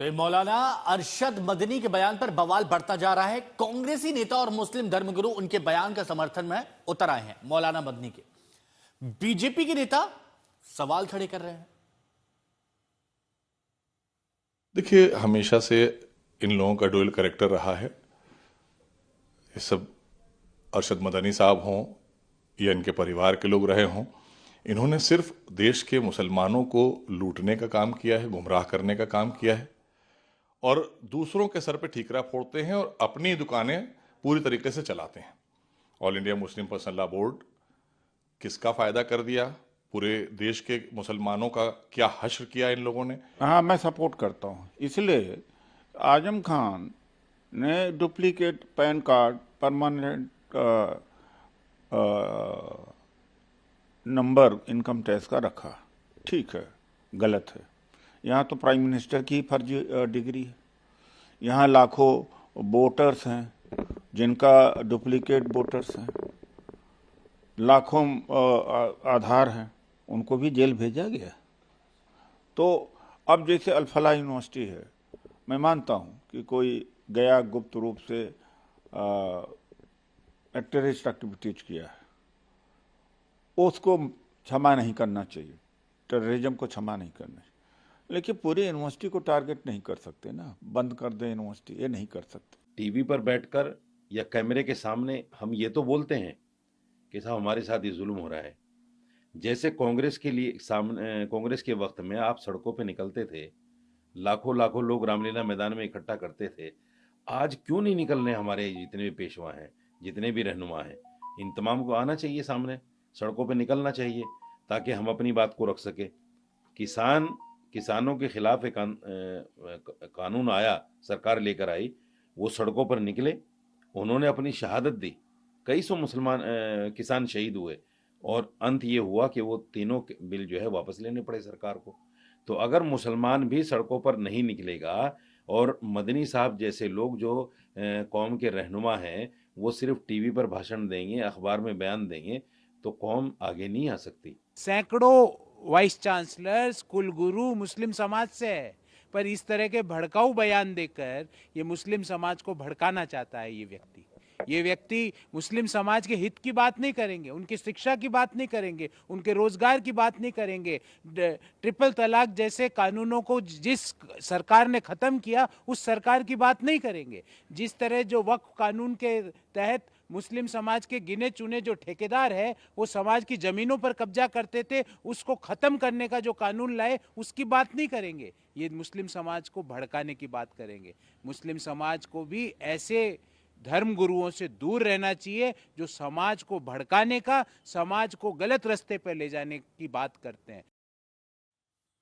तो ये मौलाना अरशद मदनी के बयान पर बवाल बढ़ता जा रहा है। कांग्रेसी नेता और मुस्लिम धर्मगुरु उनके बयान का समर्थन में उतर आए हैं। मौलाना मदनी के बीजेपी के नेता सवाल खड़े कर रहे हैं। देखिए, हमेशा से इन लोगों का डुअल कैरेक्टर रहा है। ये सब अरशद मदनी साहब हों या इनके परिवार के लोग रहे हों, इन्होंने सिर्फ देश के मुसलमानों को लूटने का काम किया है, गुमराह करने का काम किया है और दूसरों के सर पे ठीकरा फोड़ते हैं और अपनी दुकानें पूरी तरीके से चलाते हैं। All India Muslim personal law board किसका फायदा कर दिया, पूरे देश के मुसलमानों का क्या हश्र किया इन लोगों ने। हाँ, मैं सपोर्ट करता हूँ। इसलिए आजम खान ने duplicate pan card, permanent number income tax का रखा। ठीक है, गलत है। यहाँ तो प्राइम मिनिस्टर की फर्जी डिग्री है। यहाँ लाखों वोटर्स हैं जिनका डुप्लीकेट वोटर्स हैं, लाखों आधार हैं, उनको भी जेल भेजा गया। तो अब जैसे अल-फलाह यूनिवर्सिटी है, मैं मानता हूँ कि कोई गया गुप्त रूप से टेररिस्ट एक्टिविटीज किया है, उसको क्षमा नहीं करना चाहिए, टेररिज्म को क्षमा नहीं करना चाहिए। लेकिन पूरी यूनिवर्सिटी को टारगेट नहीं कर सकते ना, बंद कर दे यूनिवर्सिटी, ये नहीं कर सकते। टीवी पर बैठकर या कैमरे के सामने हम ये तो बोलते हैं कि साहब हमारे साथ ये जुल्म हो रहा है। जैसे कांग्रेस के लिए सामने, कांग्रेस के वक्त में आप सड़कों पे निकलते थे, लाखों लाखों लोग रामलीला मैदान में इकट्ठा करते थे। आज क्यों नहीं निकल रहे? हमारे जितने भी पेशवा हैं, जितने भी रहनुमा हैं, इन तमाम को आना चाहिए सामने, सड़कों पे निकलना चाहिए ताकि हम अपनी बात को रख सके। किसानों के खिलाफ एक कानून आया, सरकार लेकर आई, वो सड़कों पर निकले, उन्होंने अपनी शहादत दी, कई सौ मुसलमान किसान शहीद हुए और अंत ये हुआ कि वो तीनों बिल जो है वापस लेने पड़े सरकार को। तो अगर मुसलमान भी सड़कों पर नहीं निकलेगा और मदनी साहब जैसे लोग जो कौम के रहनुमा हैं वो सिर्फ टीवी पर भाषण देंगे, अखबार में बयान देंगे, तो कौम आगे नहीं आ सकती। सैकड़ों वाइस चांसलर्स, कुलगुरु मुस्लिम समाज से है, पर इस तरह के भड़काऊ बयान देकर ये मुस्लिम समाज को भड़काना चाहता है। ये व्यक्ति मुस्लिम समाज के हित की बात नहीं करेंगे, उनकी शिक्षा की बात नहीं करेंगे, उनके रोजगार की बात नहीं करेंगे। ट्रिपल तलाक जैसे कानूनों को जिस सरकार ने खत्म किया उस सरकार की बात नहीं करेंगे। जिस तरह जो वक्फ कानून के तहत मुस्लिम समाज के गिने चुने जो ठेकेदार है वो समाज की जमीनों पर कब्जा करते थे, उसको खत्म करने का जो कानून लाए उसकी बात नहीं करेंगे। ये मुस्लिम समाज को भड़काने की बात करेंगे। मुस्लिम समाज को भी ऐसे धर्म गुरुओं से दूर रहना चाहिए जो समाज को भड़काने का, समाज को गलत रास्ते पर ले जाने की बात करते हैं।